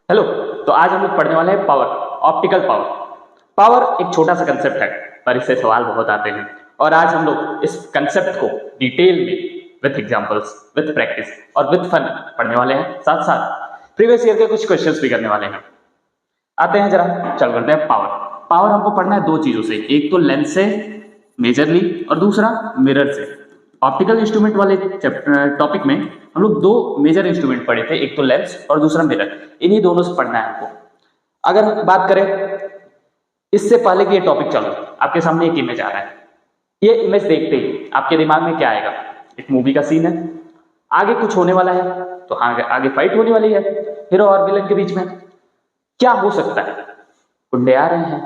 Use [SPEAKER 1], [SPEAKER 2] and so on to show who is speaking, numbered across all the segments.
[SPEAKER 1] Hello. तो आज हम लोग पढ़ने वाले हैं पावर, ऑप्टिकल पावर। पावर एक छोटा सा कंसेप्ट है पर इससे सवाल बहुत आते हैं और आज हम लोग इस कंसेप्ट को डिटेल में विथ एग्जांपल्स, विथ प्रैक्टिस और विथ फन पढ़ने वाले हैं। साथ साथ प्रीवियस ईयर के कुछ क्वेश्चंस भी करने वाले हैं। आते हैं, जरा चल करते हैं पावर। पावर हमको पढ़ना है दो चीजों से, एक तो लेंस से मेजरली और दूसरा मिरर से। ऑप्टिकल इंस्ट्रूमेंट वाले टॉपिक में हम लोग दो मेजर इंस्ट्रूमेंट पढ़े थे, एक तो लेंस और दूसरा मिरर। इन्हीं दोनों से पढ़ना है हमको। अगर बात करें इससे पहले कि ये टॉपिक चलो, आपके सामने एक इमेज आ रहा है। ये इमेज देखते ही आपके दिमाग में क्या आएगा? एक मूवी का सीन है, आगे कुछ होने वाला है, तो आगे फाइट होने वाली है हीरो और विलन के बीच में। क्या हो सकता है? गुंडे आ रहे हैं,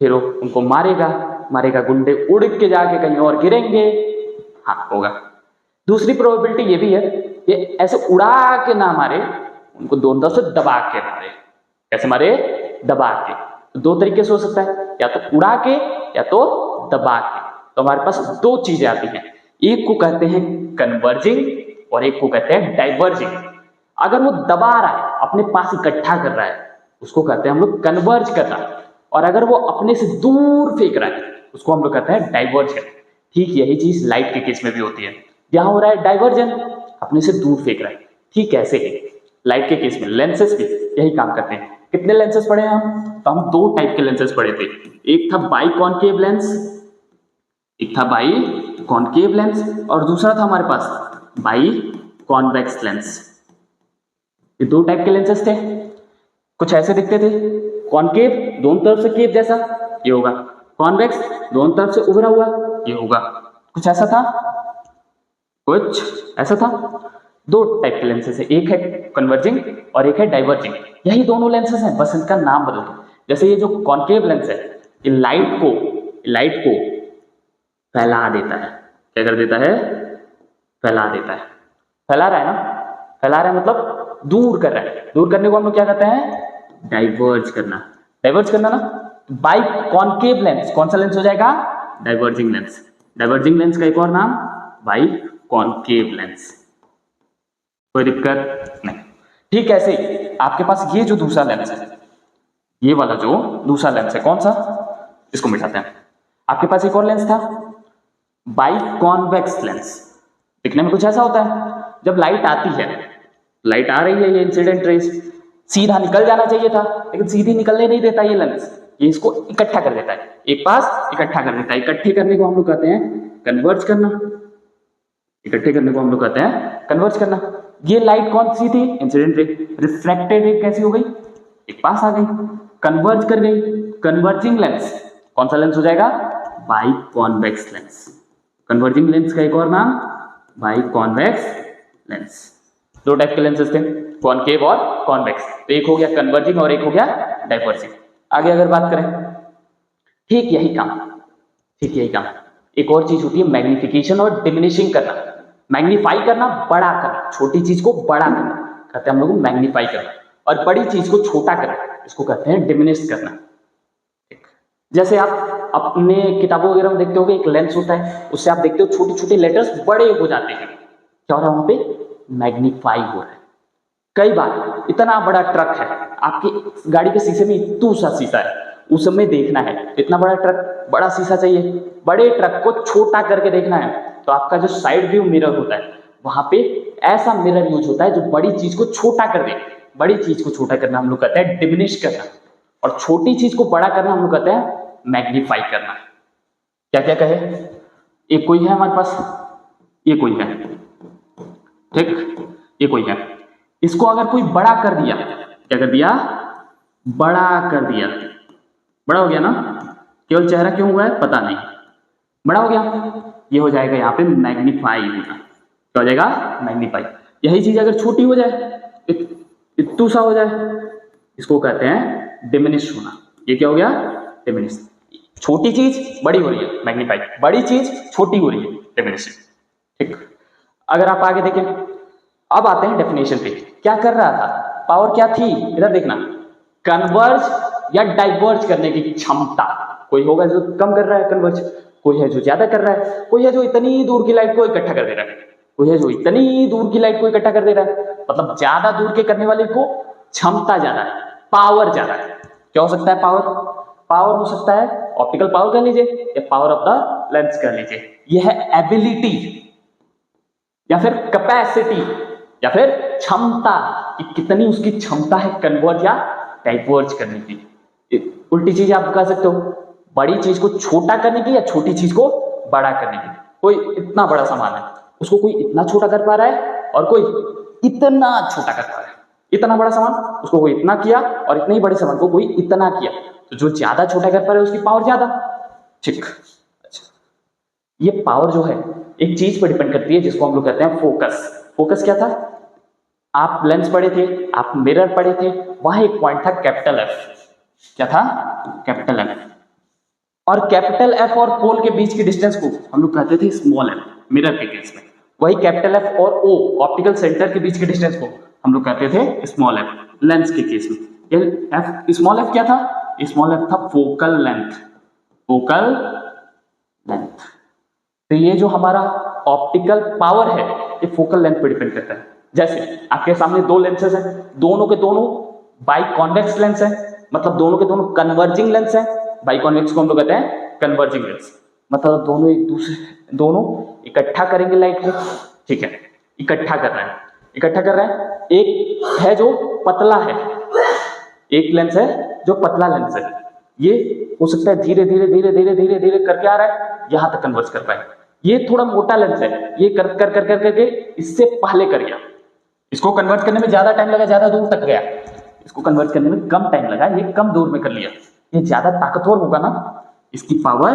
[SPEAKER 1] हीरो उनको मारेगा, गुंडे उड़ के जाके कहीं और गिरेंगे। हाँ, होगा। दूसरी प्रोबेबिलिटी ये भी है, ये ऐसे उड़ा के ना मारे, उनको दोनों से दबा के मारे। कैसे मारे? दबा के। तो दो तरीके से हो सकता है, या तो उड़ा के या तो दबा के। तो हमारे पास दो चीजें आती हैं, एक को कहते हैं कन्वर्जिंग और एक को कहते हैं डाइवर्जिंग। अगर वो दबा रहा है, अपने पास इकट्ठा कर रहा है, उसको कहते हैं हम लोग कन्वर्ज करना। और अगर वो अपने से दूर फेंक रहा है, उसको हम लोग कहते हैं डाइवर्ज करना। ठीक यही चीज लाइट के केस में भी होती है। यहां हो रहा है डाइवर्जन, अपने से दूर फेंक रहा है। ठीक ऐसे ही लाइट के केस में लेंसेस भी यही काम करते हैं। कितने लेंसेस पढ़े हैं हम? तो हम दो टाइप के लेंसेस पढ़े थे। एक था बाई कॉनकेव लेंस, एक था बाई कॉनकेव लेंस और दूसरा था हमारे पास बाई कॉन्वेक्स लेंस। ये दो टाइप के लेंसेस थे। कुछ ऐसे दिखते थे, कॉनकेव दोनों तरफ से केव जैसा, ये होगा। कॉन्वेक्स दोनों तरफ से उभरा हुआ, ये होगा। कुछ ऐसा था, कुछ ऐसा था। दो टाइप के लेंसेस है, एक है कन्वर्जिंग और एक है डाइवर्जिंग। यही दोनों लेंसेस हैं, बस इनका नाम बदल दो। जैसे ये जो कॉनकेव लेंस है, ये लाइट को फैला देता है। क्या कर देता है? फैला देता है। फैला रहा है ना? फैला रहा है मतलब दूर कर रहा है। दूर करने को हम लोग क्या कहते हैं? डाइवर्ज करना। डाइवर्ज करना ना। बाई कॉनकेव लेंस कौन सा लेंस हो जाएगा? Diverging lens. डाइवर्जिंग लेंस का एक और नाम बाई कॉनकेव लेंस। कोई दिक्कत नहीं। ठीक ऐसे ही आपके पास ये जो दूसरा लेंस है, ये वाला जो दूसरा लेंस है, कौन सा? इसको मिटाते हैं। आपके पास एक और लेंस था, बाई कॉन्वेक्स लेंस। दिखने में कुछ ऐसा होता है, जब लाइट आती है, लाइट आ रही है, ये इंसिडेंट रेस सीधा निकल जाना चाहिए था, लेकिन सीधी निकलने नहीं देता ये लेंस। ये इसको इकट्ठा कर देता है, एक पास इकट्ठा कर देता है। इकट्ठे करने को हम लोग कहते हैं कन्वर्ज करना। इकट्ठे करने को हम लोग कहते हैं कन्वर्ज करना। ये लाइट कौन सी थी? Incident ray. रिफ्रैक्टेड रे कैसी हो गई? एक पास आ गई, कन्वर्ज कर गई। कन्वर्जिंग लेंस कौन सा लेंस हो जाएगा? By convex lens. Converging lens का एक और नाम बाई कॉन्वेक्स लेंस। दो टाइप के लेंसेस थे, कॉनकेव और कॉन्वेक्स। तो एक हो गया कन्वर्जिंग और एक हो गया डाइवर्जिंग। आगे अगर बात करें, ठीक यही काम एक और चीज होती है, मैग्निफिकेशन और डिमिनिशिंग करना। मैग्नीफाई करना, बड़ा करना, छोटी चीज को बड़ा करना कहते हैं हम लोग मैग्नीफाई करना, और बड़ी चीज को छोटा करना, इसको कहते हैं डिमिनिश करना। जैसे आप अपने किताबों वगैरह में देखते होगे, एक लेंस होता है, उससे आप देखते हो छोटे छोटे लेटर्स बड़े हो जाते हैं। क्या हो रहा है वहां पे? मैग्नीफाई हो रहा है। कई बार इतना बड़ा ट्रक है, आपकी गाड़ी के शीशे में इतना सा शीशा है, उस समय देखना है, इतना बड़ा ट्रक, बड़ा शीशा चाहिए। बड़े ट्रक को छोटा करके देखना है, तो आपका जो साइड व्यू मिरर होता है, वहां पे ऐसा मिरर यूज होता है जो बड़ी चीज को छोटा कर दे। बड़ी चीज को छोटा करना हम लोग कहते हैं डिमिनिश करना, और छोटी चीज को बड़ा करना हम लोग कहते हैं मैग्नीफाई करना। क्या क्या कहे? एक कोई है हमारे पास, ये कोई है, ठीक, ये कोई है। इसको अगर कोई बड़ा कर दिया, क्या कर दिया? बड़ा कर दिया। बड़ा हो गया ना? केवल चेहरा क्यों हुआ है पता नहीं, बड़ा हो गया। ये हो जाएगा यहाँ पे मैग्नीफाई होना। क्या हो जाएगा? मैग्नीफाई। यही चीज अगर छोटी हो जाए, इत्तू सा हो जाए, इसको कहते हैं डिमिनिश होना। ये क्या हो गया? डिमिनिश। छोटी चीज बड़ी हो रही है, मैग्नीफाई। बड़ी चीज छोटी हो रही है, डिमिनिश। ठीक। अगर आप आगे देखें, अब आते हैं डेफिनेशन पे। क्या कर रहा था? पावर क्या थी? इधर देखना, कन्वर्ज या डाइवर्ज करने की क्षमता। कोई होगा जो कम कर रहा है कन्वर्ज, कोई है जो ज्यादा कर रहा है, कोई है जो इतनी दूर की लाइट को इकट्ठा कर दे रहा है, कोई है जो इतनी दूर की लाइट को इकट्ठा कर दे रहा है। मतलब ज्यादा दूर के करने वाले को क्षमता ज्यादा है, पावर ज्यादा है। क्या हो सकता है? पावर। पावर हो सकता है ऑप्टिकल पावर कह लीजिए या पावर ऑफ द लेंस कह लीजिए। यह है एबिलिटी या फिर कैपेसिटी या फिर क्षमता कि कितनी उसकी क्षमता है कन्वर्ज या डाइवर्ज करने की। उल्टी चीज आप कह सकते हो, बड़ी चीज को छोटा करने की या छोटी चीज को बड़ा करने की। कोई इतना बड़ा सामान है, उसको कोई इतना छोटा कर पा रहा है और कोई इतना छोटा कर पा रहा है। इतना बड़ा सामान उसको कोई इतना किया और इतने ही बड़े सामान को कोई इतना किया, तो जो ज्यादा छोटा कर पा रहा है उसकी पावर ज्यादा। ठीक। अच्छा, ये पावर जो है एक चीज पर डिपेंड करती है जिसको हम लोग कहते हैं फोकस। फोकस क्या था? आप लेंस पढ़े थे, आप मिरर पढ़े थे, वहां एक पॉइंट था कैपिटल एफ। क्या था? Capital F. और कैपिटल एफ और पोल के बीच की डिस्टेंस को हम लोग कहते थे स्मॉल एफ मिरर के केस में। वही कैपिटल एफ और ओ ऑप्टिकल सेंटर के बीच की डिस्टेंस को हम लोग कहते थे स्मॉल एफ लेंस के केस में। एफ स्मॉल एफ क्या था? स्मॉल एफ था फोकल लेंथ। Focal length. तो ये जो हमारा ऑप्टिकल पावर है ये फोकल लेंथ पर डिपेंड करता है। जैसे आपके सामने दो लेंसेज हैं, दोनों के दोनों बाई कॉन्वेक्स लेंस है, मतलब दोनों के दोनों कन्वर्जिंग लेंस है। बाई कॉन्वेक्स को हम लोग कहते हैं कन्वर्जिंग लेंस, मतलब दोनों एक दूसरे दोनों इकट्ठा करेंगे लाइट को। ठीक है, इकट्ठा कर रहे हैं, इकट्ठा कर रहे हैं। एक है जो पतला है, एक लेंस है जो पतला लेंस है, ये हो सकता है धीरे धीरे धीरे धीरे धीरे धीरे करके आ रहा है, यहां तक कन्वर्ज कर पाए। ये थोड़ा मोटा लेंस है, ये कर कर कर कर करके इससे पहले कर गया, इसको कन्वर्ट करने में ज्यादा टाइम लगा, ज्यादा दूर तक गया। इसको कन्वर्ट करने में कम टाइम लगा, ये कम दूर में कर लिया। ये ज्यादा ताकतवर होगा ना, इसकी पावर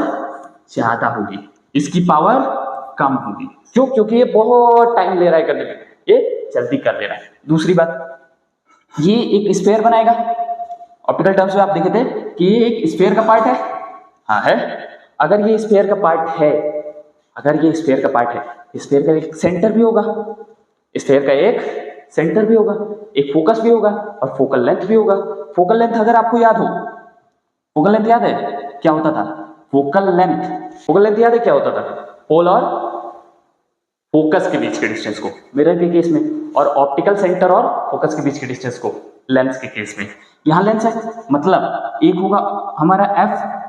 [SPEAKER 1] ज्यादा होगी, इसकी पावर कम होगी। क्यों? क्योंकि ये बहुत टाइम ले रहा है करने में, ये जल्दी कर ले रहा है। दूसरी बात, ये एक स्फीयर बनाएगा। ऑप्टिकल टर्म्स में आप देखे थे कि ये एक स्फीयर का पार्ट है। हाँ है। अगर ये स्फीयर का पार्ट है, अगर ये स्फीयर का पार्ट है, स्फीयर का एक सेंटर भी होगा, स्फीयर का एक सेंटर भी होगा, एक फोकस भी होगा और फोकल लेंथ भी होगा। फोकल लेंथ अगर आपको याद हो, फोकल लेंथ याद है क्या होता था? फोकल लेंथ, फोकल लेंथ याद है क्या होता था? पोल और फोकस के बीच के डिस्टेंस को मिरर के केस में, और ऑप्टिकल सेंटर और फोकस के बीच के डिस्टेंस को लेंस के केस में। यहां लेंस है, मतलब एक होगा हमारा एफ,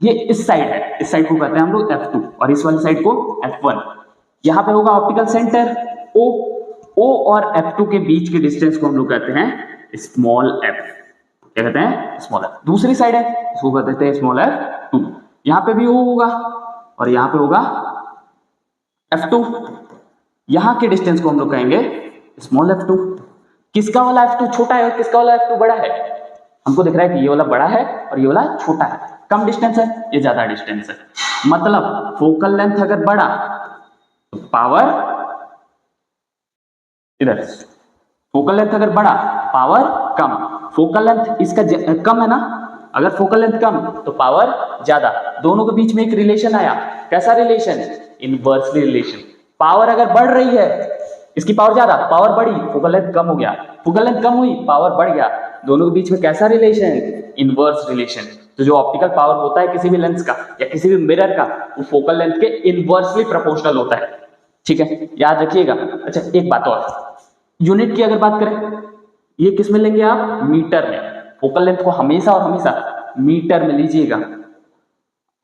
[SPEAKER 1] ये इस साइड है, इस साइड को कहते हैं हम लोग F2 और इस वाली साइड को F1। यहां पे होगा ऑप्टिकल सेंटर O, O और F2 के बीच के डिस्टेंस को हम लोग कहते हैं स्मॉल f। क्या कहते हैं? Small f। दूसरी साइड है, इसको कहते हैं स्मॉल f2। यहां पे भी O होगा और यहां पे होगा F2। यहां के डिस्टेंस को हम लोग कहेंगे स्मॉल f2। किसका वाला f2 छोटा है और किसका वाला f2 बड़ा है? हमको दिख रहा है कि ये वाला बड़ा है और ये वाला छोटा है, कम डिस्टेंस है, ये ज्यादा डिस्टेंस है। मतलब फोकल लेंथ अगर बड़ा तो पावर इधर, फोकल लेंथ अगर बड़ा पावर कम। फोकल लेंथ इसका कम है ना, अगर फोकल लेंथ कम तो पावर ज्यादा। दोनों के बीच में एक रिलेशन आया, कैसा रिलेशन? Inversely relation. पावर अगर बढ़ रही है, इसकी पावर ज्यादा, पावर बढ़ी, फोकल लेंथ कम हो गया, फोकल लेंथ कम हुई, पावर बढ़ गया। दोनों के बीच में कैसा रिलेशन? Inverse relation. तो जो ऑप्टिकल पावर होता है किसी भी लेंस का या किसी भी मिरर का, वो फोकल लेंथ के इनवर्सली प्रोपोर्शनल होता है। ठीक है, याद रखिएगा। अच्छा, एक बात और, यूनिट की अगर बात करें, ये किस में लेंगे आप? मीटर में। फोकल लेंथ को हमेशा और हमेशा मीटर में लीजिएगा।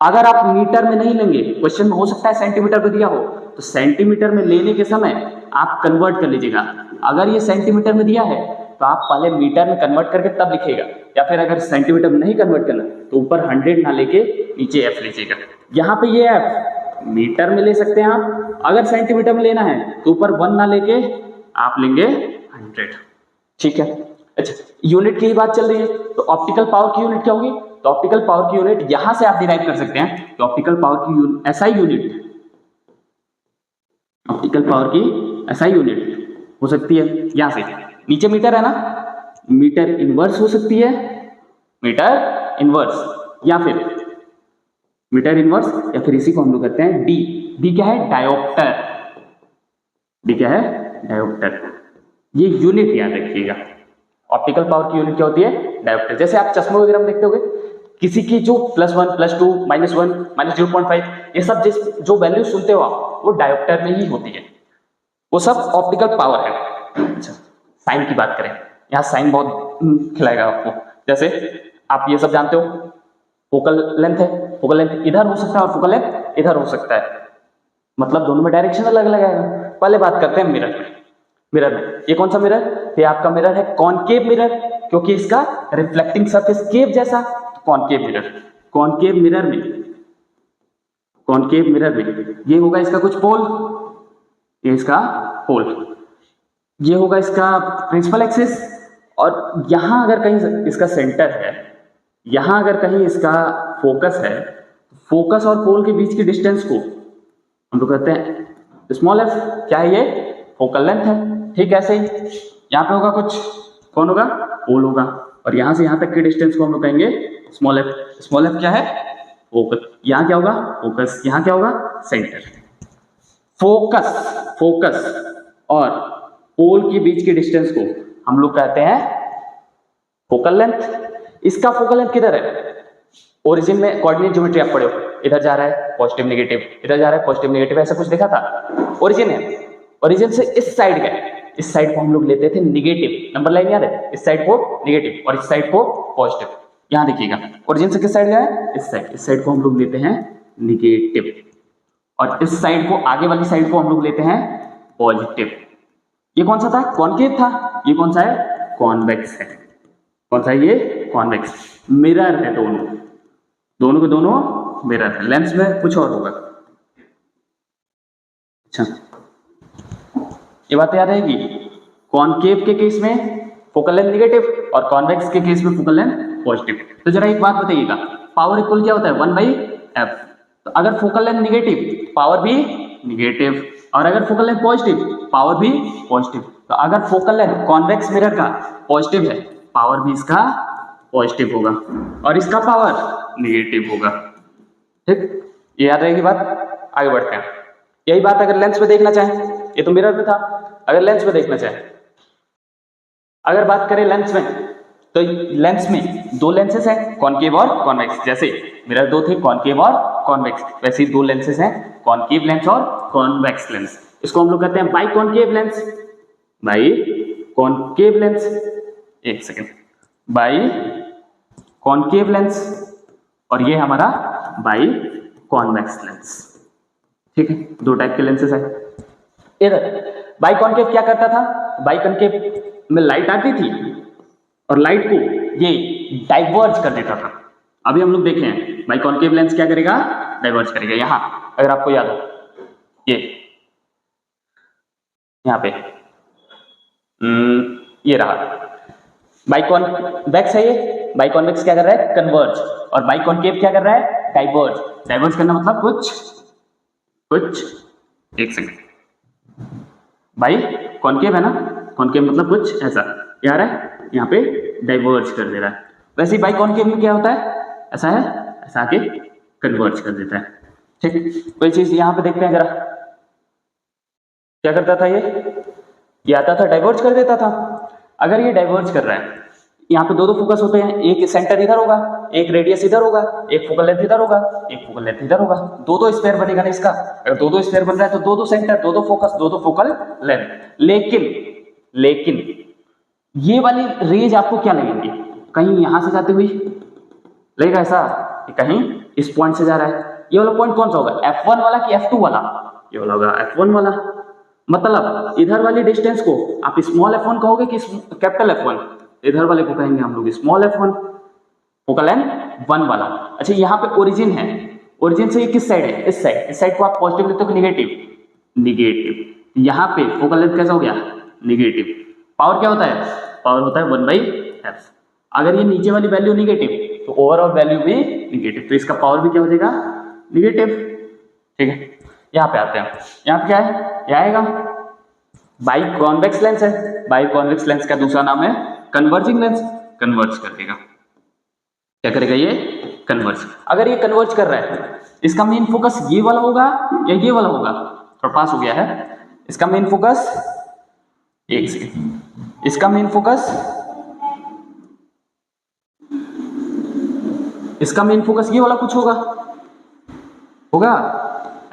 [SPEAKER 1] अगर आप मीटर में नहीं लेंगे, क्वेश्चन में हो सकता है सेंटीमीटर में दिया हो, तो सेंटीमीटर में लेने के समय आप कन्वर्ट कर लीजिएगा। अगर ये सेंटीमीटर में दिया है तो आप पहले मीटर में कन्वर्ट करके तब लिखिएगा, या फिर अगर सेंटीमीटर में नहीं कन्वर्ट करना तो ऊपर 100 ना लेके नीचे f लीजिएगा। यहाँ पे ये f मीटर में ले सकते हैं आप, अगर सेंटीमीटर में लेना है तो ऊपर 1 ना लेके आप लेंगे 100। ठीक है। अच्छा, यूनिट की ही बात चल रही है, तो ऑप्टिकल पावर की यूनिट क्या होगी? तो ऑप्टिकल पावर की यूनिट यहां से आप डिराइव कर सकते हैं कि ऑप्टिकल पावर की एसआई यूनिट, ऑप्टिकल पावर की एसआई यूनिट हो सकती है यहां से, नीचे मीटर है ना, मीटर इनवर्स हो सकती है, मीटर इनवर्स या फिर मीटर इनवर्स, या फिर इसी को हम लोग कहते हैं डी। डी क्या है? डायोप्टर। डी क्या है? डायोप्टर। ये यूनिट याद रखिएगा। ऑप्टिकल पावर की यूनिट क्या होती है? डायोप्टर। जैसे आप चश्मे वगैरह में देखते होगे, किसी की जो +1, +2, -1, -0.5, ये सब जो वैल्यू सुनते हो आप, वो डायोप्टर में ही होती है। वो सब ऑप्टिकल पावर है। अच्छा, साइन की बात करें, यहाँ साइन बहुत खिलाएगा आपको। जैसे आप ये सब जानते हो, फोकल लेंथ है, फोकल लेंथ इधर हो सकता है और फोकल लेंथ इधर हो सकता है, मतलब दोनों में डायरेक्शन अलग अलग आएगा। पहले बात करते हैं मिरर में। मिरर में ये कौन सा मिरर, ये आपका मिरर है कॉनकेव मिरर, क्योंकि इसका रिफ्लेक्टिंग सरफेस केव जैसा, कॉनकेव मिरर। कॉनकेव मिरर में, कॉनकेव मिरर में ये होगा इसका कुछ पोल, ये इसका पोल, ये होगा इसका प्रिंसिपल एक्सिस, और यहां अगर कहीं इसका सेंटर है, यहां अगर कहीं इसका फोकस है, फोकस और पोल के बीच की डिस्टेंस को हम लोग कहते हैं स्मॉल एफ। क्या है ये, फोकल लेंथ है। ठीक है, ऐसे ही यहाँ पे होगा कुछ, कौन होगा, पोल होगा, और यहां से यहां तक की डिस्टेंस को हम लोग कहेंगे स्मॉल एफ। स्मॉल एफ क्या है, फोकस। यहाँ क्या होगा, फोकस। यहाँ क्या होगा, सेंटर। फोकस, फोकस और पोल के बीच की डिस्टेंस को हम लोग कहते हैं फोकल लेंथ। इसका फोकल लेंथ किधर है, ओरिजिन में कोऑर्डिनेट ज्योमेट्री आप पढ़े हो, इधर जा रहा है पॉजिटिव नेगेटिव, इधर जा रहा है पॉजिटिव नेगेटिव, ऐसा कुछ देखा था। ओरिजिन है, ओरिजिन से इस साइड गए, इस साइड को हम लोग लेते थे निगेटिव, नंबर लाइन याद है, इस साइड को निगेटिव और इस साइड को पॉजिटिव। यहां देखिएगा, ओरिजिन से किस साइड गए, इस साइड को हम लोग लेते हैं निगेटिव, और इस साइड को, आगे वाली साइड को हम लोग लेते हैं पॉजिटिव। ये कौन सा था, कॉनकेव था, ये कौन सा है, कॉन्वेक्स है। कौन सा है ये, कॉन्वेक्स। मिरर है दोनों, दोनों के दोनों मिरर है। लेंस में कुछ और होगा। अच्छा, ये बात याद रहेगी, कॉनकेव के केस में फोकल लेंथ निगेटिव और कॉन्वेक्स के केस में फोकल लेंथ पॉजिटिव। तो जरा एक बात बताइएगा, पावर इक्वल क्या होता है, 1/f। तो अगर फोकल लेंथ निगेटिव, पावर भी निगेटिव, और अगर फोकल लेंथ पॉजिटिव, पावर भी पॉजिटिव। तो अगर फोकल लेंथ कॉन्वेक्स मिरर का पॉजिटिव है, पावर भी इसका पॉजिटिव होगा, और इसका पावर निगेटिव होगा। ठीक, ये याद रहेगी बात। आगे बढ़ते हैं। यही बात अगर लेंस में देखना चाहें, ये तो मिरर में था, अगर लेंस में देखना चाहें, अगर बात करें लेंस में, तो लेंस में दो लेंसेज हैं, कॉनकेव और कॉन्वेक्स। जैसे मिरर दो थे, कॉनकेव और कॉन्वेक्स, वैसे ही दो लेंसेज हैं, कॉनकेव लेंस और कॉन्वेक्स लेंस। इसको हम लोग कहते हैं by concave lens, by concave lens. एक सेकेंड, बाई कॉनकेव लेंस, और ये हमारा बाई कॉन्वेक्स लेंस। ठीक है, दो टाइप के लेंसेज है। इधर बाई कॉनकेव क्या करता था, बाई कॉनकेव में लाइट आती थी और लाइट को ये डाइवर्ज कर देता था। अभी हम लोग देखे हैं बाई कॉनकेव लेंस क्या करेगा, डाइवर्ज करेगा। यहां अगर आपको याद हो, ये यहां पे ये रहा, बाई कॉन्वेक्स है ये, बाई कॉन्वेक्स क्या कर रहा है, कन्वर्ज, और बाई कॉनकेव क्या कर रहा है, डाइवर्ज। डाइवर्ज करना मतलब कुछ, एक सेकंड, बाई कॉनकेव है ना, कॉनकेव मतलब कुछ ऐसा, क्या रहा है, यहाँ पे डाइवर्ज कर दे रहा है। वैसे ही बाई कॉनकेव में क्या होता है, ऐसा है, ऐसा आके कन्वर्ज कर देता है। ठीक, कोई चीज यहाँ पे देखते हैं जरा, क्या करता था ये आता था डाइवर्ज कर देता था। अगर ये डाइवर्ज कर रहा है, यहाँ पे दो दो फोकस होते हैं, एक सेंटर इधर होगा, एक रेडियस इधर होगा, एक फोकल लेंथ इधर होगा, एक फोकल लेंथ इधर होगा, दो दो स्फीयर बनेगा ना इसका। अगर दो दो स्फीयर बन रहा है तो दो दो सेंटर, दो दो फोकस, दो दो फोकल लेंथ। लेकिन ये वाली रेज आपको क्या लगेंगी, कहीं यहां से जाती हुई लगेगा ऐसा, कहीं इस पॉइंट से जा रहा है। ये वाला पॉइंट कौन सा होगा, F1 वाला कि F2 वाला, ये वाला होगा F1 वाला। मतलब इधर वाली डिस्टेंस को आप स्मॉल f1 कहोगे कि कैपिटल F1, इधर वाले को कहेंगे हम लोग स्मॉल f1, फोकल लेंथ 1 वाला। अच्छा, यहाँ पे ओरिजिन है, ओरिजिन से ये किस साइड है, इस साइड को आप पॉजिटिव लिखते हो कि निगेटिव, निगेटिव। यहाँ पे फोकल लेंथ कैसा हो गया, निगेटिव। पावर क्या होता है, पावर होता है 1/f। अगर ये नीचे वाली वैल्यू निगेटिव तो ओवरऑल वैल्यू भी निगेटिव, तो इसका पावर भी क्या हो जाएगा, निगेटिव। ठीक है, यहाँ पे आते हैं, यहाँ पे क्या है, ये आएगा बाई कॉन्वेक्स लेंस है। बाई कॉन्वेक्स लेंस का दूसरा नाम है कन्वर्जिंग लेंस, कन्वर्ज कर देगा। क्या करेगा ये, कन्वर्ज। अगर ये कन्वर्ज कर रहा है, इसका मेन फोकस ये वाला होगा या ये वाला होगा, थोड़ा पास हो गया है, इसका मेन फोकस, एक सेकेंड, इसका मेन फोकस, इसका मेन फोकस ये वाला कुछ होगा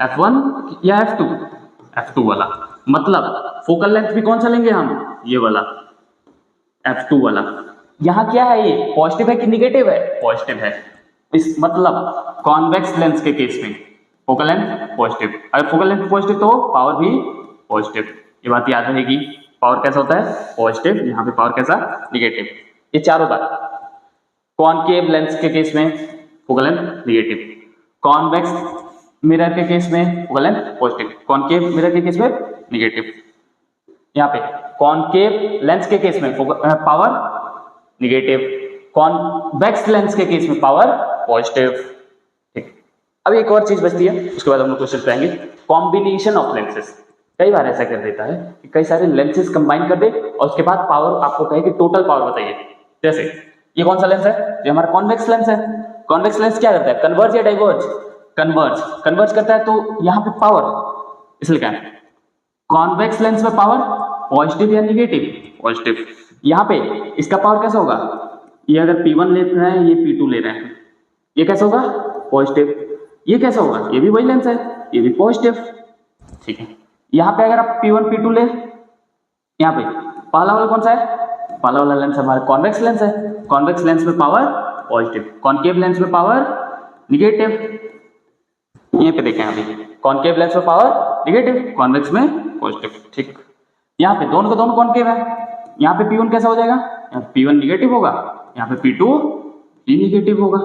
[SPEAKER 1] F1 या F2, F2 वाला। मतलब फोकल लेंथ भी कौन सा लेंगे हम, ये वाला। F2 वाला। यहाँ क्या है, ये पॉजिटिव है कि निगेटिव है? पॉजिटिव है। इस मतलब कॉन्वेक्स लेंस के केस में फोकल लेंथ पॉजिटिव, अगर फोकल लेंथ पॉजिटिव तो पावर भी पॉजिटिव। ये बात याद रहेगी, पावर कैसा होता है? पॉजिटिव। यहाँ पे पावर कैसा? निगेटिव। ये चारों बात। कॉनकेव लेंस के केस में focal length negative, convex mirror के केस में focal length positive, concave mirror के केस में निगेटिव। यहाँ पे कॉनकेव लेंस के केस में पावर निगेटिव, कॉन्वेक्स लेंस के केस में पावर पॉजिटिव। ठीक। अब एक और चीज बचती है, उसके बाद हम लोग क्वेश्चन पे आएंगे। Combination of lenses. कई बार ऐसा कर देता है कि कई सारे लेंसेज कंबाइन कर दे और उसके बाद पावर आपको कहे कि टोटल पावर बताइए। जैसे ये कौन सा लेंस है? ये हमारा कॉन्वेक्स लेंस है। कॉन्वेक्स लेंस क्या करता है? कन्वर्ज या डाइवर्ज? कन्वर्ज। कन्वर्ज करता है तो यहाँ पे पावर, इसलिए क्या है कॉन्वेक्स लेंस में पावर पॉजिटिव या निगेटिव? पॉजिटिव। यहाँ पे इसका पावर कैसा होगा? ये अगर P1 ले रहे हैं, ये P2 ले रहे हैं, ये कैसा होगा? पॉजिटिव। ये कैसा होगा? ये भी वही लेंस है, ये भी पॉजिटिव। ठीक है। यहाँ पे अगर आप P1 P2 ले, यहाँ पे पहला वाला कौन सा है? पहला वाला लेंस हमारा कॉन्वेक्स लेंस है। कॉन्वेक्स लेंस में पावर पॉजिटिव, कॉनकेव लेंस में पावर निगेटिव। यहीं पे देखें अभी, कॉनकेव लेंस में पावर निगेटिव, कॉन्वेक्स में पॉजिटिव। ठीक। यहाँ पे दोनों का दोनों कॉनकेव है, यहाँ पे P1 कैसा हो जाएगा? यहाँ P1 निगेटिव होगा, यहाँ पे P2 भी निगेटिव होगा,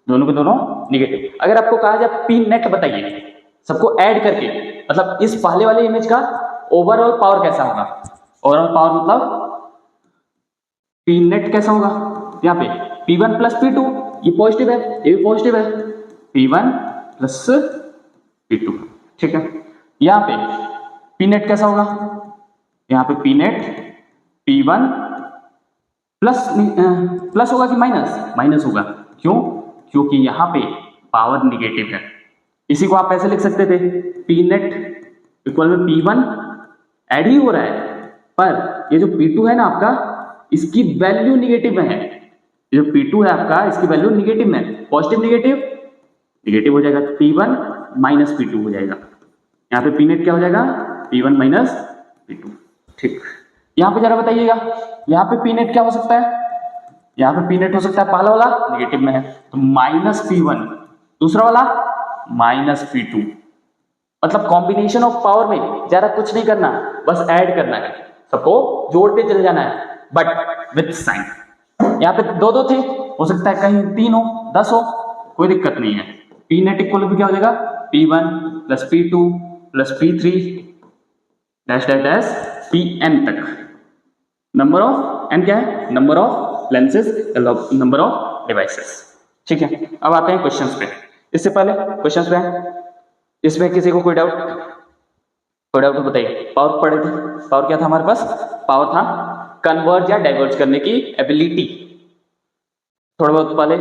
[SPEAKER 1] दोनों के दोनों निगेटिव। अगर आपको कहा जाए P नेट बताइए सबको ऐड करके, मतलब इस पहले वाले इमेज का ओवरऑल पावर कैसा होगा? ओवरऑल पावर मतलब P नेट कैसा होगा? यहाँ पे P1 प्लस P2, ये पॉजिटिव है, ये भी पॉजिटिव है, P1 प्लस P2। ठीक है। यहाँ पे P नेट कैसा होगा? यहाँ पे P नेट P1 प्लस होगा कि माइनस? माइनस होगा। क्यों? क्योंकि यहाँ पे पावर निगेटिव है। इसी को आप ऐसे लिख सकते थे, P नेट इक्वल में P1 ऐड ही हो रहा है, पर ये जो P2 है ना आपका, इसकी वैल्यू निगेटिव में है। ये जो P2 है आपका, इसकी वैल्यू निगेटिव में है। पॉजिटिव निगेटिव निगेटिव हो जाएगा, P1 माइनस P2 हो जाएगा। यहाँ पे P नेट क्या हो जाएगा? P1 minus P2। ठीक। यहाँ पे जरा बताइएगा, यहाँ पे P नेट क्या हो सकता है? यहाँ पे P नेट हो सकता है, पहला वाला निगेटिव में है तो माइनस P1, दूसरा वाला माइनस P2। मतलब कॉम्बिनेशन ऑफ पावर में ज्यादा कुछ नहीं करना, बस ऐड करना है, सबको जोड़ते चले जाना है, बट विथ साइन। यहाँ पे दो दो थे, हो सकता है कहीं 3 हो, 10 हो, कोई दिक्कत नहीं है। P नेट इक्वल भी क्या हो जाएगा? P1 plus P2 plus P3 dash dash dash Pn तक। नंबर ऑफ n क्या है? Number of lenses, number of devices. ठीक है। अब आते हैं क्वेश्चंस पे। इससे पहले क्वेश्चंस पे हैं, इसमें किसी को कोई डाउट? कोई डाउट तो बताइए। पावर पढ़े थे, पावर क्या था हमारे पास? पावर था कन्वर्ज या डाइवर्ज करने की एबिलिटी। थोड़ा बहुत पहले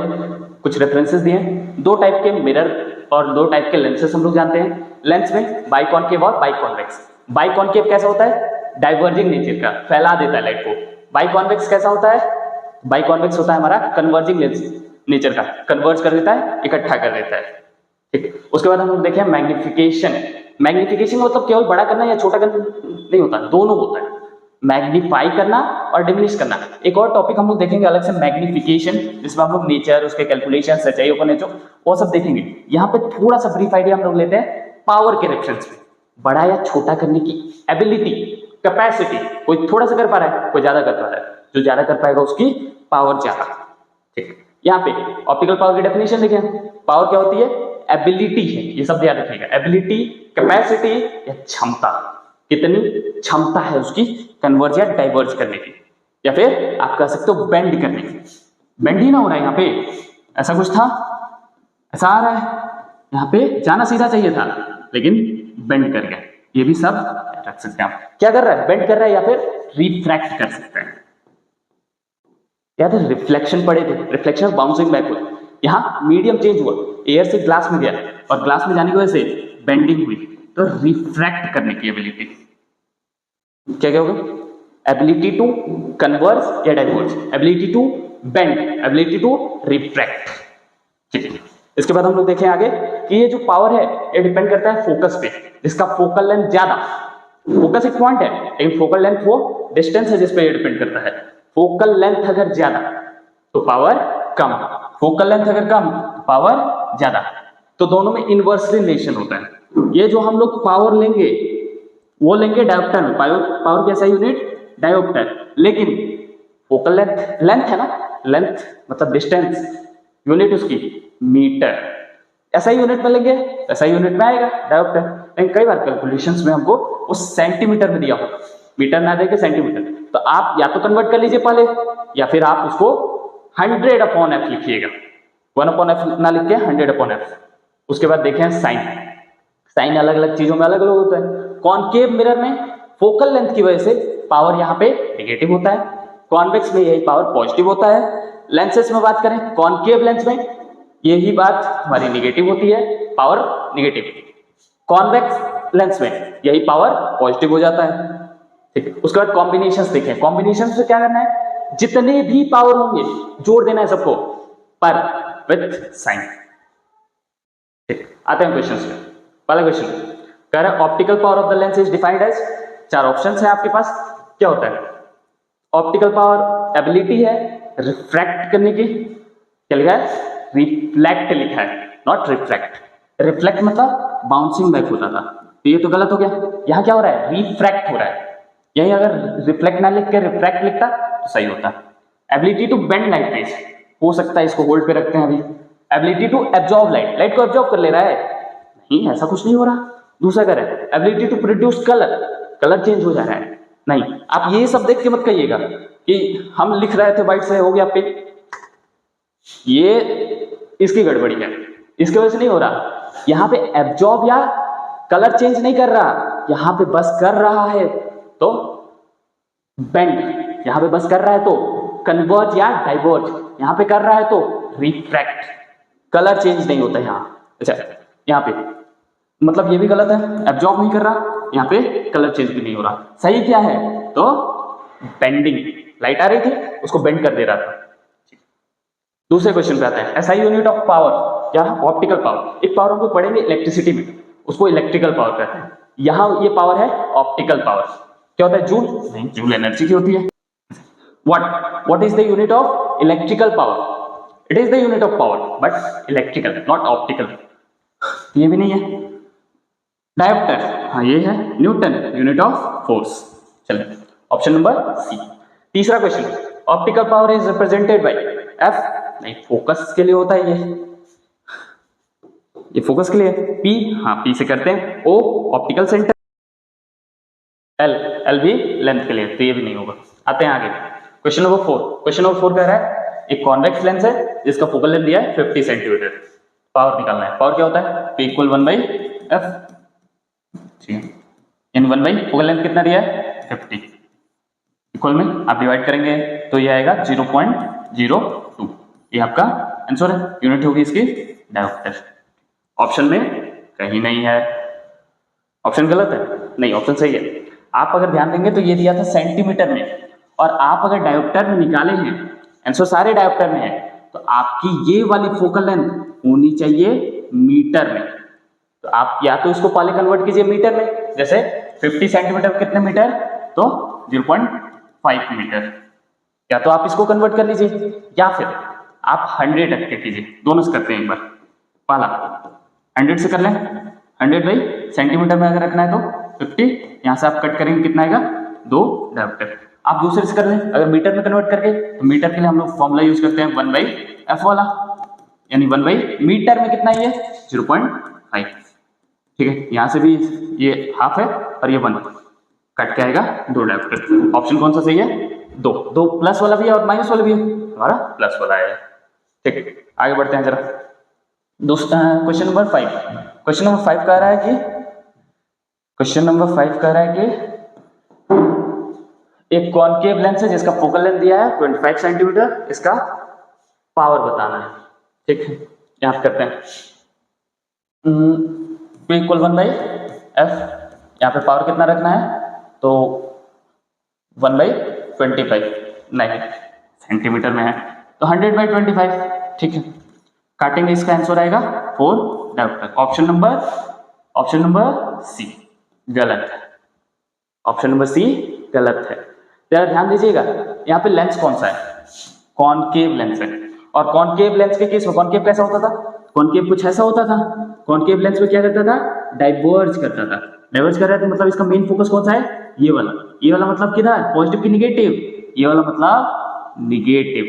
[SPEAKER 1] कुछ रेफरेंसेस दिए। दो टाइप के मिरर और दो टाइप के लेंसेस हम लोग जानते हैं। लेंस में बाइकॉनकेव और बाइकॉन्वेक्स। बाइकॉनकेव कैसा होता है? डाइवर्जिंग नेचर का, फैला देता है लाइट को। बाइकॉन्वेक्स कैसा होता है? बाइकॉन्वेक्स होता है हमारा कन्वर्जिंग नेचर का, कन्वर्ज कर देता है, इकट्ठा कर देता है। ठीक। उसके बाद हम लोग देखें मैग्निफिकेशन। मैग्निफिकेशन मतलब केवल बड़ा करना या छोटा करना नहीं होता, दोनों होता है, मैग्नीफाई करना और डिमिनिश करना। एक और टॉपिक हम लोग देखेंगे अलग से, मैग्निफिकेशन, जिसमें हम लोग नेचर, उसके कैलकुलेशन, सच्चाई ओपन नेचर, वो सब देखेंगे। यहाँ पे थोड़ा सा ब्रीफ आइडिया हम लोग लेते हैं पावर के रेफरेंस में। बड़ा या छोटा करने की एबिलिटी, कैपेसिटी, कोई थोड़ा सा कर पा रहा है, कोई ज्यादा कर पा रहा है, जो ज्यादा कर पाएगा उसकी पावर ज्यादा। ठीक। यहाँ पे ऑप्टिकल पावर की डेफिनेशन देखें। पावर क्या होती है? एबिलिटी है, ये सब याद रखिएगा। एबिलिटी, कैपेसिटी या क्षमता, कितनी क्षमता है उसकी कन्वर्ज या डाइवर्ज करने की, या फिर आप कह सकते हो बेंड करने की। बेंड ही ना हो रहा है यहाँ पे, ऐसा कुछ था, ऐसा आ रहा है, यहाँ पे जाना सीधा चाहिए था लेकिन बेंड कर गया। ये भी सब रख सकते हैं आप। क्या कर रहा है? बेंड कर रहा है या फिर रिफ्रैक्ट कर सकते हैं। क्या थे? रिफ्लेक्शन पढ़े थे, रिफ्लेक्शन और बाउंसिंग बैकवर्ड। यहाँ मीडियम चेंज हुआ, एयर से ग्लास में गया और ग्लास में जाने की वजह से बेंडिंग हुई, तो रिफ्रैक्ट करने की एबिलिटी। क्या क्या होगा? एबिलिटी टू कन्वर्ज या diverge, ability to bend, ability to refract. ठीक। इसके बाद हम लोग देखें आगे कि ये जो पावर है ये डिपेंड करता है फोकस पे, जिसका फोकल लेंथ ज्यादा। फोकस एक पॉइंट है लेकिन फोकल लेंथ वो डिस्टेंस है जिस पे ये डिपेंड करता है। फोकल लेंथ अगर ज्यादा तो पावर कम, फोकल लेंथ अगर कम तो पावर ज्यादा, तो दोनों में इनवर्स रिलेशन होता है। ये जो हम लोग पावर लेंगे वो लेंगे डायोप्टर में, पावर कैसा यूनिट डायोप्टर, लेकिन फोकल लेंथ है ना, लेंथ मतलब डिस्टेंस, यूनिट उसकी मीटर, ऐसा ही यूनिट में लेंगे ऐसा ही यूनिट में आएगा डायोप्टर। लेकिन कई बार कैलकुलेशंस में हमको वो सेंटीमीटर में दिया हो, मीटर ना देके सेंटीमीटर, तो आप या तो कन्वर्ट कर लीजिए पहले, या फिर आप उसको 100/f लिखिएगा, 1/f ना लिख के 100/f। उसके बाद देखें साइन अलग अलग चीजों में अलग अलग होता है। कॉनकेव मिरर में फोकल लेंथ की वजह से पावर यहाँ पे नेगेटिव होता है, कॉन्वेक्स में यही पावर पॉजिटिव होता है। लेंसेस में बात करें, कॉनकेव लेंस में यही बात हमारी नेगेटिव होती है, पावर नेगेटिव। कॉन्वेक्स लेंस में यही पावर पॉजिटिव हो जाता है। ठीक, उसके बाद कॉम्बिनेशंस देखें, कॉम्बिनेशंस से क्या करना है, जितने भी पावर होंगे जोड़ देना है सबको पर विथ साइन। ठीक, आते हैं क्वेश्चंस पे। पहला क्वेश्चन कह रहा है optical power of the lens is defined as, चार ऑप्शंस है आपके पास, क्या होता है? ऑप्टिकल पावर एबिलिटी है रिफ्रैक्ट करने की, क्या लिखा है? रिफ्लेक्ट लिखा है, नॉट रिफ्रैक्ट। रिफ्लेक्ट मतलब बाउंसिंग बैक होता था, तो ये तो गलत हो गया। यहाँ क्या हो रहा है? रिफ्रैक्ट हो रहा है। यही अगर रिफ्लेक्ट ना लिख के रिफ्रैक्ट लिखता तो सही होता। Ability to bend light rays, हो सकता है इसको होल्ड पे रखते हैं अभी। Ability to absorb light, light को एब्जॉर्ब कर ले रहा है, नहीं ऐसा कुछ नहीं हो रहा। दूसरा कह रहा है ability to produce colour, colour change हो जा रहा है, नहीं। आप ये सब देख के मत कहिएगा कि हम लिख रहे थे व्हाइट से हो गया पिंक, ये इसकी गड़बड़ी है, इसकी वजह से नहीं हो रहा। यहाँ पे एब्जॉर्ब या कलर चेंज नहीं कर रहा, यहाँ पे बस कर रहा है तो बेंड, यहाँ पे बस कर रहा है तो कन्वर्ज या डाइवर्ज, यहाँ पे कर रहा है तो रिफ्रैक्ट, कलर चेंज नहीं होता यहाँ। अच्छा, यहाँ पे मतलब ये भी गलत है, एब्जॉर्ब नहीं कर रहा, यहाँ पे कलर चेंज भी नहीं हो रहा। सही क्या है? तो बेंडिंग, लाइट आ रही थी उसको बेंड कर दे रहा था। दूसरे क्वेश्चन पे आता है एसआई यूनिट ऑफ पावर, क्या? Optical power. एक पावर हम लोग पढ़ेंगे इलेक्ट्रिसिटी में, उसको इलेक्ट्रिकल पावर कहते हैं। यहाँ ये पावर है ऑप्टिकल पावर, क्या होता है? जूल? नहीं, जूल एनर्जी की होती है। What is the unit of electrical power? It is the unit of power but electrical not optical, ये भी नहीं है। डायोप्टर, हाँ ये है न्यूटन, यूनिट ऑफ फोर्स। चलिए ऑप्शन नंबर सी। तीसरा question, optical power is represented by F, नहीं फोकस के लिए होता है ये फोकस के लिए। पी, हाँ पी से करते हैं। ओ ऑप्टिकल सेंटर, एल भी लेंथ के लिए, तो ये भी नहीं होगा। आते हैं आगे क्वेश्चन नंबर 4। क्वेश्चन नंबर 4 कह रहा है एक कॉन्वेक्स लेंस है जिसका फोकल लेंथ दिया है 50 सेंटीमीटर, पावर निकालना है। पावर क्या होता है? P = 1/f, ठीक है, इन 1/, फोकल लेंथ कितना दिया है? 50, इक्वल में आप डिवाइड करेंगे तो ये आएगा 0.02, ये आपका आंसर है। यूनिट होगी इसकी डायोप्टर। ऑप्शन में कहीं नहीं है, ऑप्शन गलत है, नहीं ऑप्शन सही है। आप अगर ध्यान देंगे तो ये दिया था सेंटीमीटर में, और आप अगर डायोप्टर में निकाले हैं, आंसर सारे डायोप्टर में है, तो आपकी ये वाली फोकल लेंथ होनी चाहिए मीटर में। तो आप या तो इसको पहले कन्वर्ट कीजिए मीटर में, जैसे 50 सेंटीमीटर कितने मीटर, तो 0.5 मीटर, या तो आप इसको कन्वर्ट कर लीजिए या फिर आप 100 रख के कीजिए। दोनों से करते हैं एक बार। पहला 100 से कर लें, 100 सेंटीमीटर में अगर रखना है तो 50, यहाँ से आप कट करेंगे कितना आएगा? 2 डायोप्टर। आप दूसरे से कर लें, अगर मीटर में कन्वर्ट करके, तो मीटर के लिए हम लोग फॉर्मूला यूज करते हैं 1/f वाला, यानी 1/, मीटर में कितना ही है? 0.5, ठीक है। यहाँ से भी ये हाफ है और ये 1, कट के आएगा 2 डायोप्टर। ऑप्शन कौन सा सही है? 2 प्लस वाला भी है और माइनस वाला भी है, हमारा प्लस वाला है। ठीक, आगे बढ़ते हैं जरा। Question number 5। क्वेश्चन नंबर 5 कह रहा है कि एक कॉनकेव लेंस है जिसका फोकल लेंथ दिया है 25 सेंटीमीटर, इसका पावर बताना है। ठीक है, यहाँ करते हैं P = 1/f, यहाँ पे पावर कितना रखना है? तो 1/25, नहीं सेंटीमीटर में है तो 100/25, ठीक है। काटेंगे, इसका आंसर आएगा 4 डायोप्टर। ऑप्शन नंबर सी गलत है, ऑप्शन नंबर सी गलत है। जरा ध्यान दीजिएगा, यहाँ पे लेंस कौन सा है, कॉनकेव लेंस है। और कॉनकेव लेंस के केस में कॉनकेव कैसा होता था, कॉनकेव कुछ ऐसा होता था, कॉनकेव लेंस में क्या करता था, डाइवर्ज करता था। डाइवर्ज कर रहा है तो मतलब इसका मेन फोकस कौन सा है, ये वाला। ये वाला मतलब किधर, पॉजिटिव की निगेटिव, ये वाला मतलब निगेटिव।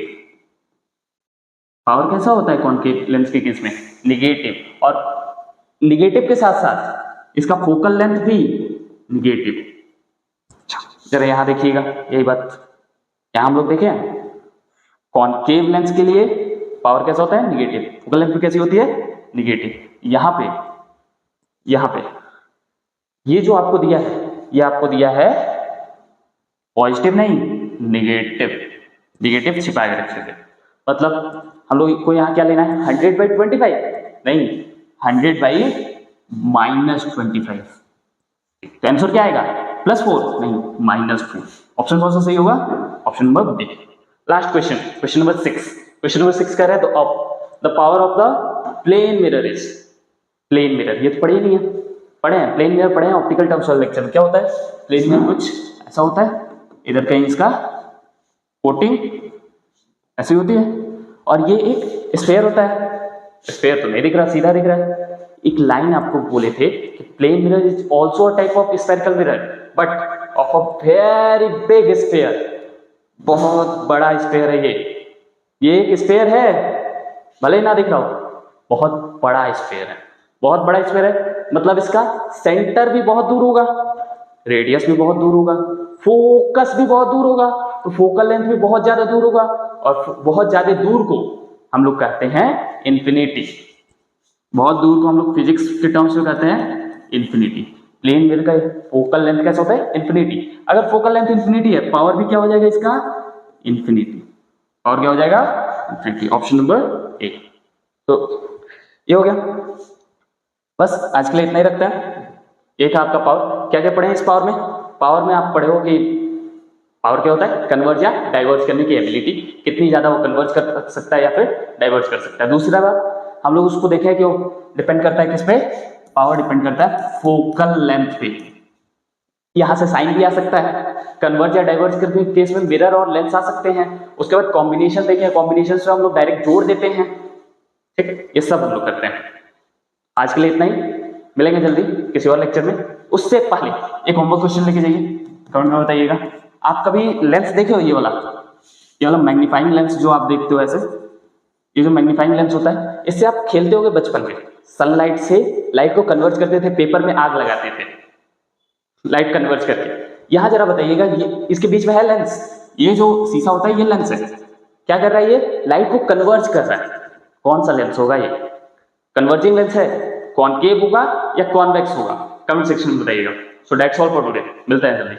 [SPEAKER 1] पावर कैसा होता है कॉनकेव लेंस के केस में, निगेटिव। और निगेटिव के साथ साथ इसका फोकल लेंथ भी निगेटिव। जरा यहां देखिएगा यही बात, यहां हम लोग देखें कॉनकेव लेंस के लिए पावर कैसा होता है, निगेटिव। फोकल लेंथ भी कैसी होती है, निगेटिव। यहां पे ये जो आपको दिया है, ये आपको दिया है पॉजिटिव नहीं, निगेटिव। निगेटिव छिपा के रखे थे, मतलब हम लोग को यहाँ क्या लेना है, 100/25 नहीं, 100/-25। तो आंसर क्या आएगा, +4 नहीं, -4। ऑप्शन कौन सा सही होगा, option number B. Last question, question number 6। Question number 6 कह रहा है the power of the plane mirror is, plane mirror ये तो पढ़े नहीं है, पढ़े हैं प्लेन मिरर, पढ़े हैं ऑप्टिकल टर्म्स वाले लेक्चर में। क्या होता है प्लेन मिरर, कुछ ऐसा होता है, इधर कहीं इसका कोटिंग ऐसी होती है, और ये एक स्फेयर होता है। स्फेयर तो नहीं दिख रहा, सीधा दिख रहा है। एक लाइन आपको बोले थे कि plane mirror is also a type of spherical mirror but of a very big sphere. बहुत बड़ा स्फेयर है ये एक स्फेयर है, भले ही ना दिख रहा हो, बहुत बड़ा स्फेयर है। बहुत बड़ा स्फेयर है मतलब इसका सेंटर भी बहुत दूर होगा, रेडियस भी बहुत दूर होगा, फोकस भी बहुत दूर होगा, तो फोकल लेंथ भी बहुत ज्यादा दूर होगा, और बहुत ज्यादा दूर को हम लोग कहते हैं इन्फिनिटी। बहुत दूर को हम लोग फिजिक्स के टर्म्स में कहते हैं इन्फिनिटी। प्लेन मिरर का फोकल लेंथ कैसा होता है, इन्फिनिटी। अगर फोकल लेंथ इन्फिनिटी है, पावर भी क्या हो जाएगा इसका, इन्फिनिटी। पावर क्या हो जाएगा, इन्फिनिटी। Option number A. तो ये हो गया, बस आज के लिए इतना ही रखते हैं। एक आपका पावर, क्या क्या पढ़े हैं इस पावर में, पावर में आप पढ़े हो कि पावर क्या होता है, कन्वर्ज या डाइवर्ज करने की एबिलिटी, कितनी ज्यादा वो कन्वर्ज कर सकता है या फिर डाइवर्ज कर सकता है। दूसरा बात हम लोग उसको देखें कि वो डिपेंड करता है किस पे, पावर डिपेंड करता है फोकल लेंथ पे। यहां से साइन भी आ सकता है, कन्वर्ज या डाइवर्ज करने के केस में मिरर और लेंस आ सकते हैं। उसके बाद कॉम्बिनेशन देखें, कॉम्बिनेशन से हम लोग डायरेक्ट जोड़ देते हैं, ठीक, ये सब हम लोग करते हैं। आज के लिए इतना ही, मिलेंगे जल्दी किसी और लेक्चर में। उससे पहले एक होमवर्क क्वेश्चन लेके जाइए, कमेंट में बताइएगा। आप कभी लेंस देखे हो, ये वाला मैग्नीफाइंग लेंस जो आप देखते हो ऐसे, ये जो मैग्नीफाइंग लेंस होता है, इससे आप खेलते होगे बचपन में। सनलाइट से लाइट को कन्वर्ट करते थे, पेपर में आग लगाते थे लाइट कन्वर्ट करके। यहां जरा बताइएगा, ये इसके बीच में है लेंस, ये जो शीशा होता है ये लेंस है, क्या कर रहा है, ये लाइट को कन्वर्ज कर रहा है। कौन सा लेंस होगा, ये कन्वर्जिंग लेंस है, कॉनकेव होगा या कॉन्वेक्स होगा, कमेंट सेक्शन में बताइएगा। So that's all for today, मिलते हैं जल्दी।